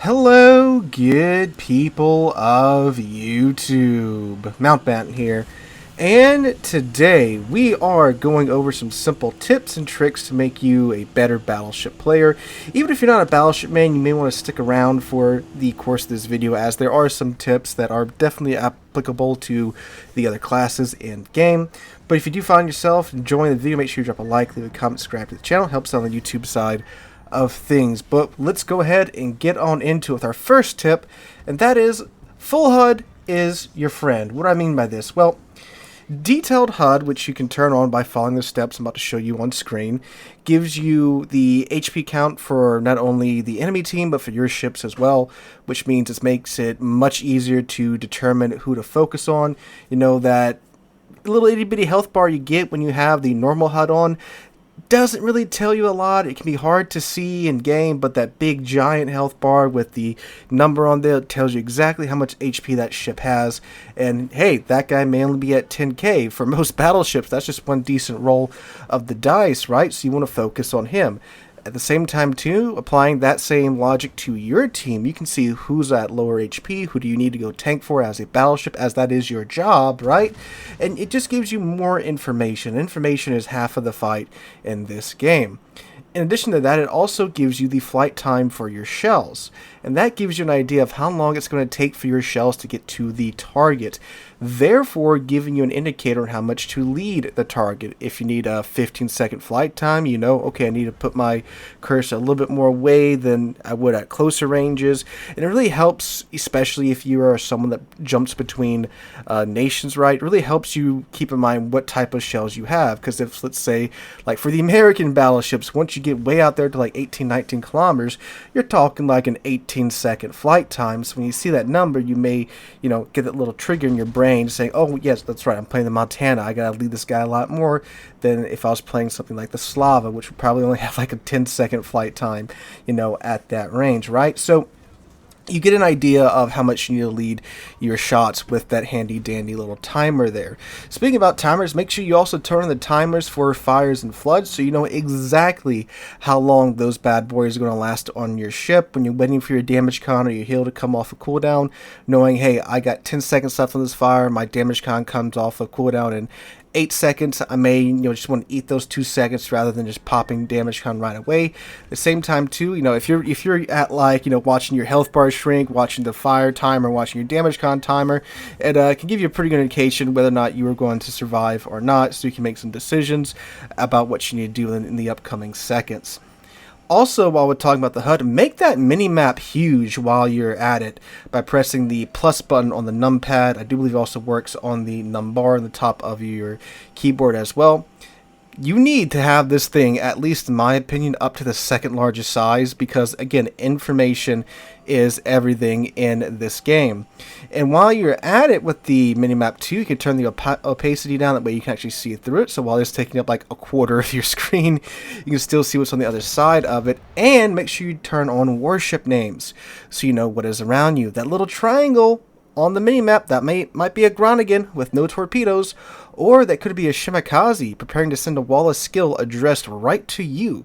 Hello, good people of YouTube. Mountbatten here, and today we are going over some simple tips and tricks to make you a better Battleship player. Even if you're not a Battleship man, you may want to stick around for the course of this video, as there are some tips that are definitely applicable to the other classes in game. But if you do find yourself enjoying the video, make sure you drop a like, leave a comment, subscribe to the channel. Helps out on the YouTube side of things. But let's go ahead and get on into it with our first tip, and that is full HUD is your friend. What do I mean by this? Well, detailed HUD, which you can turn on by following the steps I'm about to show you on screen, gives you the HP count for not only the enemy team but for your ships as well, which means it makes it much easier to determine who to focus on. You know, that little itty bitty health bar you get when you have the normal HUD on doesn't really tell you a lot. It can be hard to see in game, but that big giant health bar with the number on there tells you exactly how much HP that ship has. And hey, that guy may only be at 10k. For most battleships, that's just one decent roll of the dice, right? So you want to focus on him. At the same time, too, applying that same logic to your team, you can see who's at lower HP, who do you need to go tank for as a battleship, as that is your job, right? And it just gives you more information. Information is half of the fight in this game. In addition to that, it also gives you the flight time for your shells, and that gives you an idea of how long it's going to take for your shells to get to the target, therefore giving you an indicator on how much to lead the target. If you need a 15-second flight time, you know, okay, I need to put my cursor a little bit more away than I would at closer ranges, and it really helps, especially if you are someone that jumps between nations, right? It really helps you keep in mind what type of shells you have, because if, let's say, like for the American battleships, once you get way out there to like 18-19 kilometers, you're talking like an 18-second flight time. So when you see that number, you may, you know, get that little trigger in your brain saying, oh yes, that's right, I'm playing the Montana, I gotta lead this guy a lot more than if I was playing something like the Slava, which would probably only have like a 10-second flight time, you know, at that range, right? So you get an idea of how much you need to lead your shots with that handy dandy little timer there. Speaking about timers, make sure you also turn on the timers for fires and floods, so you know exactly how long those bad boys are going to last on your ship when you're waiting for your damage con or your heal to come off a cooldown, knowing, hey, I got 10 seconds left on this fire, my damage con comes off a cooldown in 8 seconds. I may, you know, just want to eat those 2 seconds rather than just popping damage con right away. At the same time too, you know, if you're at, like, you know, watching your health bar shrink, watching the fire timer, watching your damage con timer, it can give you a pretty good indication whether or not you are going to survive or not, so you can make some decisions about what you need to do in the upcoming seconds. Also, while we're talking about the HUD, make that mini-map huge while you're at it by pressing the plus button on the numpad. I do believe it also works on the numbar on the top of your keyboard as well. You need to have this thing, at least in my opinion, up to the second largest size, because again, information is everything in this game. And while you're at it with the minimap too, you can turn the opacity down, that way you can actually see through it. So while it's taking up like a quarter of your screen, you can still see what's on the other side of it. And make sure you turn on warship names so you know what is around you. That little triangle on the minimap, that might be a Groningen with no torpedoes, or that could be a Shimakaze preparing to send a wall of skill addressed right to you.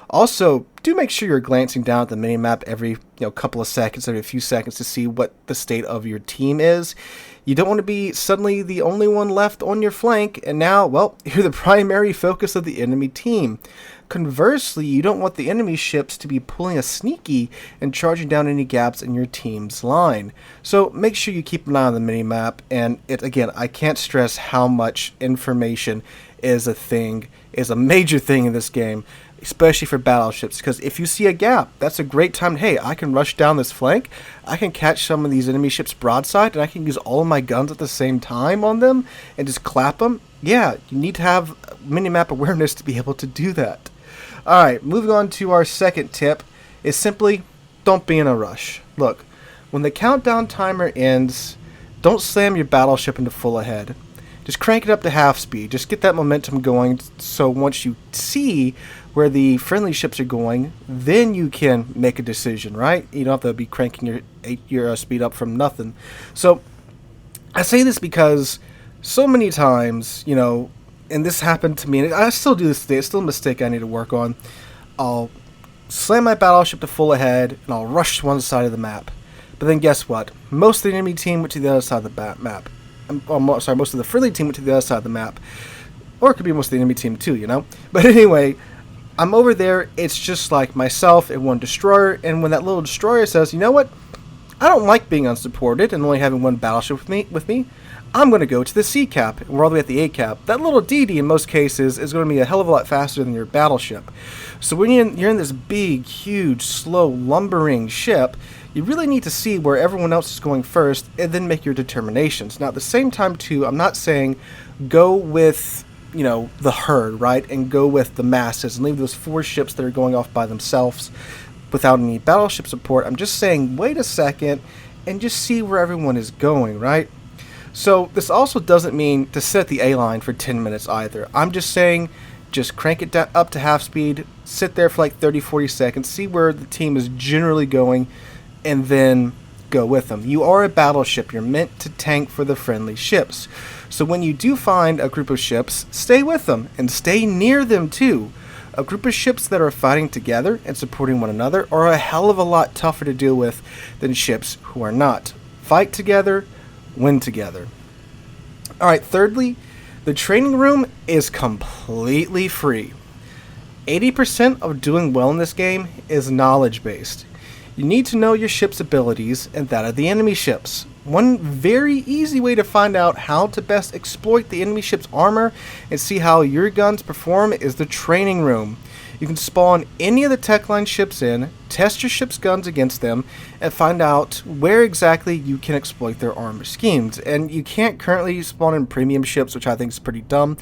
Also, do make sure you're glancing down at the minimap every couple of seconds, every few seconds, to see what the state of your team is. You don't want to be suddenly the only one left on your flank, and now, well, you're the primary focus of the enemy team. Conversely, you don't want the enemy ships to be pulling a sneaky and charging down any gaps in your team's line. So make sure you keep an eye on the minimap, and again, I can't stress how much information is a major thing in this game, especially for battleships, because if you see a gap, that's a great time. Hey, I can rush down this flank, I can catch some of these enemy ships broadside, and I can use all of my guns at the same time on them and just clap them. Yeah, you need to have minimap awareness to be able to do that. Alright, moving on to our second tip, is simply don't be in a rush. Look, when the countdown timer ends, don't slam your battleship into full ahead. Just crank it up to half speed. Just get that momentum going, so once you see where the friendly ships are going, then you can make a decision, right? You don't have to be cranking your speed up from nothing. So I say this because so many times, and this happened to me, and I still do this today, it's still a mistake I need to work on. I'll slam my battleship to full ahead, and I'll rush to one side of the map. But then guess what? Most of the enemy team went to the other side of the map. Most of the friendly team went to the other side of the map. Or it could be most of the enemy team too, you know? But anyway, I'm over there, it's just like myself and one destroyer, and when that little destroyer says, you know what? I don't like being unsupported and only having one battleship with me. I'm going to go to the C cap, and we're all the way at the A cap. That little DD in most cases is going to be a hell of a lot faster than your battleship. So when you're in this big, huge, slow, lumbering ship, you really need to see where everyone else is going first and then make your determinations. Now at the same time too, I'm not saying go with, you know, the herd, right, and go with the masses and leave those 4 ships that are going off by themselves without any battleship support. I'm just saying wait a second and just see where everyone is going, right? So this also doesn't mean to sit at the A line for 10 minutes either. I'm just saying just crank it up to half speed, sit there for like 30-40 seconds, see where the team is generally going, and then go with them. You are a battleship. You're meant to tank for the friendly ships. So when you do find a group of ships, stay with them and stay near them too. A group of ships that are fighting together and supporting one another are a hell of a lot tougher to deal with than ships who are not. Fight together, win together. Alright, thirdly, the training room is completely free. 80% of doing well in this game is knowledge based. You need to know your ship's abilities and that of the enemy ships. One very easy way to find out how to best exploit the enemy ship's armor and see how your guns perform is the training room. You can spawn any of the tech line ships in, test your ship's guns against them, and find out where exactly you can exploit their armor schemes. And you can't currently spawn in premium ships, which I think is pretty dumb,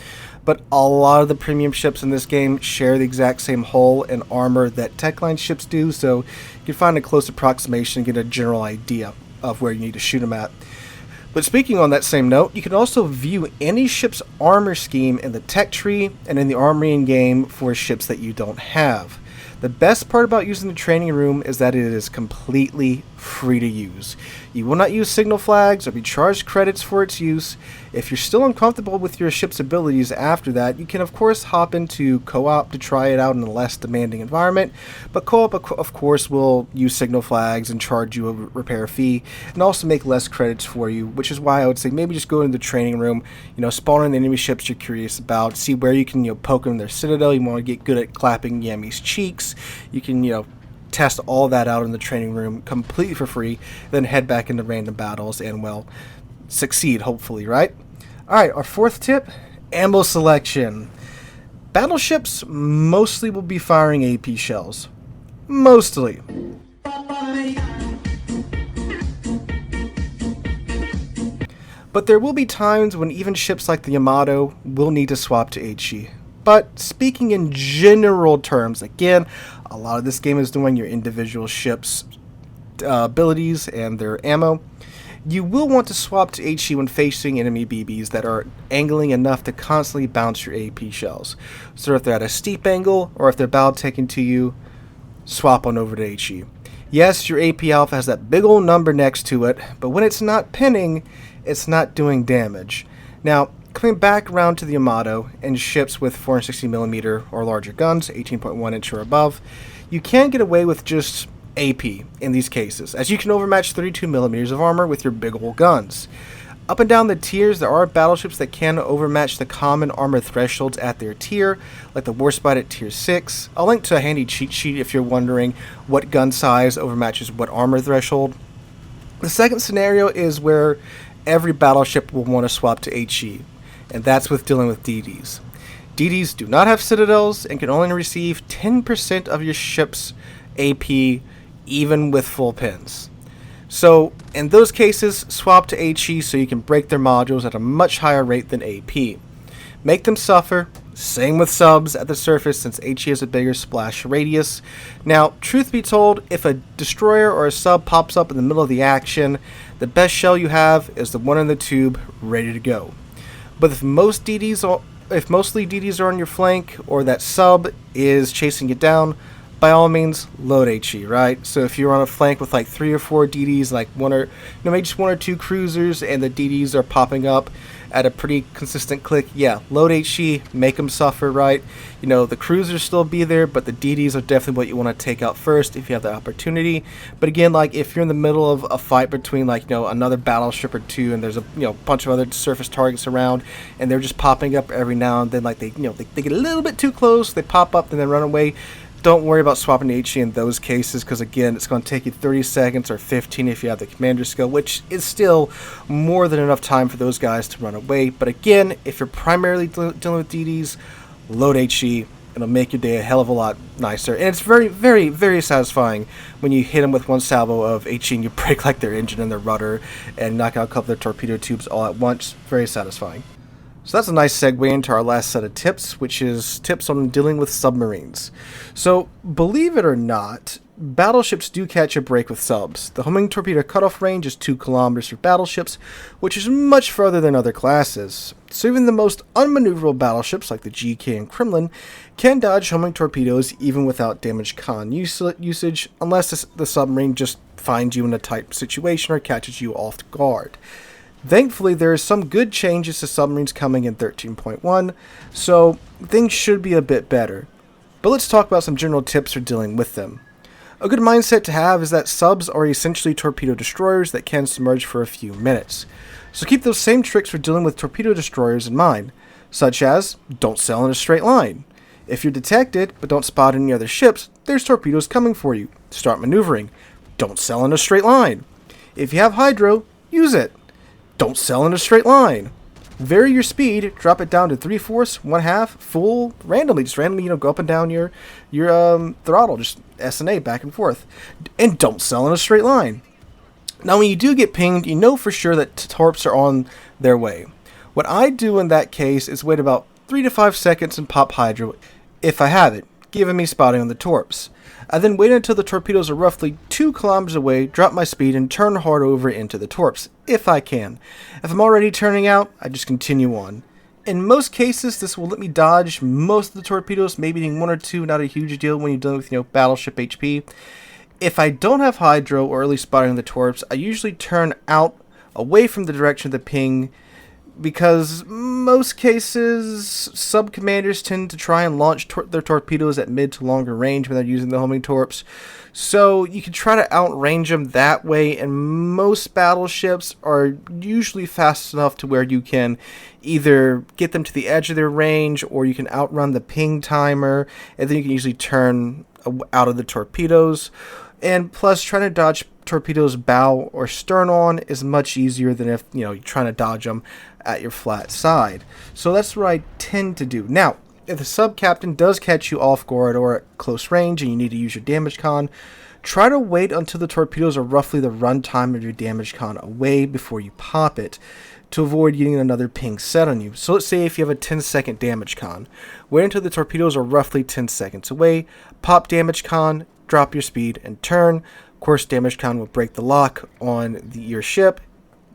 but a lot of the premium ships in this game share the exact same hull and armor that tech line ships do, so you can find a close approximation and get a general idea of where you need to shoot them at. But speaking on that same note, you can also view any ship's armor scheme in the tech tree and in the armoring game for ships that you don't have. The best part about using the training room is that it is completely free to use. You will not use signal flags or be charged credits for its use. If you're still uncomfortable with your ship's abilities after that, you can of course hop into co-op to try it out in a less demanding environment, but co-op of course will use signal flags and charge you a repair fee and also make less credits for you, which is why I would say maybe just go into the training room, spawn in the enemy ships you're curious about, see where you can poke them in their citadel. You want to get good at clapping Yammy's cheeks. You can test all that out in the training room completely for free, then head back into random battles and, well, succeed, hopefully, right? Alright, our fourth tip, ammo selection. Battleships mostly will be firing AP shells. Mostly. But there will be times when even ships like the Yamato will need to swap to HE. But speaking in general terms, again, a lot of this game is doing your individual ships' abilities and their ammo. You will want to swap to HE when facing enemy BBs that are angling enough to constantly bounce your AP shells. So if they're at a steep angle or if they're bow taking to you, swap on over to HE. Yes, your AP alpha has that big old number next to it, but when it's not pinning, it's not doing damage. Now, coming back around to the Yamato and ships with 460mm or larger guns, 18.1 inch or above, you can get away with just AP in these cases, as you can overmatch 32mm of armor with your big ol' guns. Up and down the tiers, there are battleships that can overmatch the common armor thresholds at their tier, like the Warships at tier 6. I'll link to a handy cheat sheet if you're wondering what gun size overmatches what armor threshold. The second scenario is where every battleship will want to swap to HE, and that's with dealing with DDs. DDs do not have citadels and can only receive 10% of your ship's AP even with full pins. So in those cases, swap to HE so you can break their modules at a much higher rate than AP. Make them suffer. Same with subs at the surface since HE has a bigger splash radius. Now, truth be told, if a destroyer or a sub pops up in the middle of the action, the best shell you have is the one in the tube ready to go. But if mostly DDs are on your flank or that sub is chasing you down, by all means, load HE, right? So if you're on a flank with like 3 or 4 DDs, like maybe just 1 or 2 cruisers, and the DDs are popping up at a pretty consistent click, yeah, load HE, make them suffer, right? The cruisers still be there, but the DDs are definitely what you want to take out first if you have the opportunity. But again, like if you're in the middle of a fight between like another battleship or two, and there's a bunch of other surface targets around, and they're just popping up every now and then, like they get a little bit too close, they pop up and then run away. Don't worry about swapping to HE in those cases, because again, it's going to take you 30 seconds or 15 if you have the commander skill, which is still more than enough time for those guys to run away. But again, if you're primarily dealing with DDs, load HE. It'll make your day a hell of a lot nicer. And it's very, very, very satisfying when you hit them with one salvo of HE and you break like their engine and their rudder and knock out a couple of their torpedo tubes all at once. Very satisfying. So that's a nice segue into our last set of tips, which is tips on dealing with submarines. So, believe it or not, battleships do catch a break with subs. The homing torpedo cutoff range is 2 kilometers for battleships, which is much further than other classes. So even the most unmaneuverable battleships, like the GK and Kremlin, can dodge homing torpedoes even without damage con usage, unless the submarine just finds you in a tight situation or catches you off guard. Thankfully, there are some good changes to submarines coming in 13.1, so things should be a bit better. But let's talk about some general tips for dealing with them. A good mindset to have is that subs are essentially torpedo destroyers that can submerge for a few minutes. So keep those same tricks for dealing with torpedo destroyers in mind, such as don't sail in a straight line. If you're detected but don't spot any other ships, there's torpedoes coming for you. Start maneuvering. Don't sail in a straight line. If you have hydro, use it. Don't sail in a straight line. Vary your speed, drop it down to 3/4, 1/2, full, randomly, go up and down your throttle, just S and A back and forth. And don't sail in a straight line. Now when you do get pinged, you know for sure that torps are on their way. What I do in that case is wait about 3 to 5 seconds and pop hydro, if I have it, giving me spotting on the torps. I then wait until the torpedoes are roughly 2 kilometers away, drop my speed, and turn hard over into the torps, if I can. If I'm already turning out, I just continue on. In most cases, this will let me dodge most of the torpedoes, maybe being 1 or 2, not a huge deal when you're dealing with, battleship HP. If I don't have hydro or early spotting on the torps, I usually turn out away from the direction of the ping, because most cases, sub-commanders tend to try and launch their torpedoes at mid to longer range when they're using the homing torps. So you can try to outrange them that way, and most battleships are usually fast enough to where you can either get them to the edge of their range, or you can outrun the ping timer, and then you can usually turn out of the torpedoes. And plus, trying to dodge torpedoes bow or stern on is much easier than if you're trying to dodge them at your flat side. So that's what I tend to do. Now, if the sub captain does catch you off guard or at close range and you need to use your damage con, try to wait until the torpedoes are roughly the run time of your damage con away before you pop it, to avoid getting another ping set on you. So let's say if you have a 10-second damage con, wait until the torpedoes are roughly 10 seconds away, pop damage con, drop your speed, and turn. Of course, damage con will break the lock on your ship.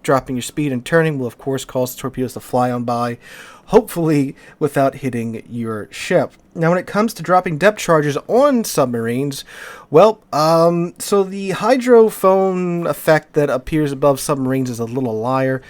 Dropping your speed and turning will of course cause the torpedoes to fly on by, hopefully without hitting your ship. Now when it comes to dropping depth charges on submarines, well, so the hydrophone effect that appears above submarines is a little liar.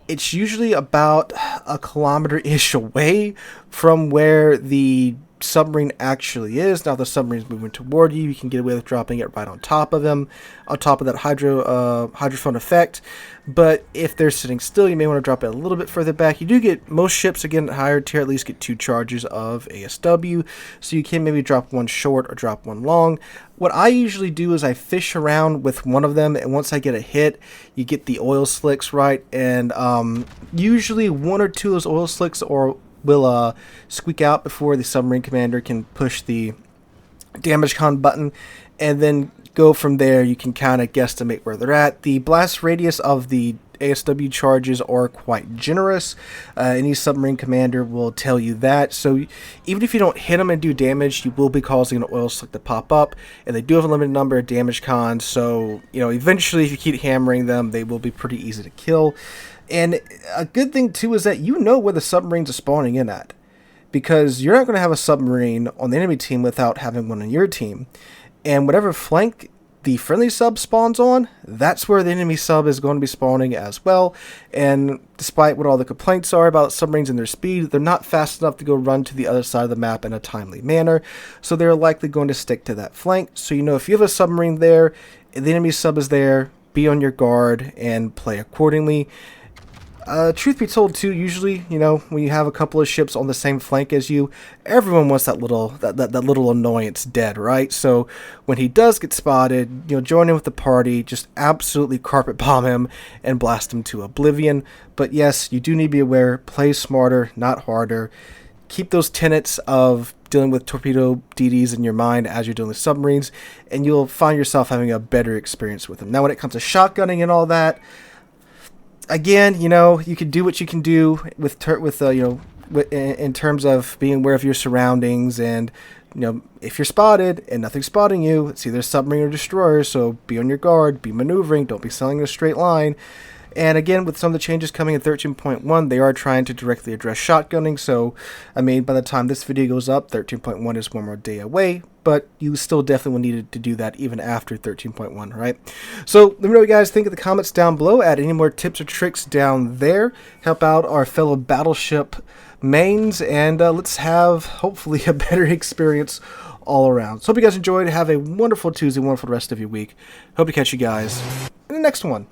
It's usually about a kilometer-ish away from where the submarine actually is. Now, if the submarine's moving toward you, you can get away with dropping it right on top of them, on top of that hydrophone effect. But if they're sitting still, you may want to drop it a little bit further back. You do get, most ships, again, at higher tier, at least get 2 charges of ASW, so you can maybe drop one short or drop one long. What I usually do is I fish around with one of them, and once I get a hit, you get the oil slicks right, and usually 1 or 2 of those oil slicks will squeak out before the submarine commander can push the damage con button, and then go from there. You can kind of guesstimate where they're at. The blast radius of the ASW charges are quite generous. Any submarine commander will tell you that. So even if you don't hit them and do damage, you will be causing an oil slick to pop up, and they do have a limited number of damage cons. So eventually, if you keep hammering them, they will be pretty easy to kill. And a good thing too is that where the submarines are spawning in at. because you're not going to have a submarine on the enemy team without having one on your team. And whatever flank the friendly sub spawns on, that's where the enemy sub is going to be spawning as well. And despite what all the complaints are about submarines and their speed, they're not fast enough to go run to the other side of the map in a timely manner, so they're likely going to stick to that flank. So you know, if you have a submarine there, the enemy sub is there, be on your guard and play accordingly. Truth be told too, usually, you know, when you have a couple of ships on the same flank as you, everyone wants that little annoyance dead, right? So when he does get spotted, you know, join in with the party, just absolutely carpet bomb him and blast him to oblivion. But yes, you do need to be aware, play smarter, not harder. Keep those tenets of dealing with torpedo DDs in your mind as you're dealing with submarines, and you'll find yourself having a better experience with them. Now, when it comes to shotgunning and all that, again, you know, you can do what you can do in terms of being aware of your surroundings, and you know, if you're spotted and nothing's spotting you, it's either submarine or destroyer. So be on your guard, be maneuvering, don't be sailing in a straight line. And again, with some of the changes coming in 13.1, they are trying to directly address shotgunning. So, I mean, by the time this video goes up, 13.1 is one more day away, but you still definitely will need to do that even after 13.1, right? So, let me know what you guys think in the comments down below. Add any more tips or tricks down there. Help out our fellow Battleship mains, and let's have, hopefully, a better experience all around. So, hope you guys enjoyed. Have a wonderful Tuesday, wonderful rest of your week. Hope to catch you guys in the next one.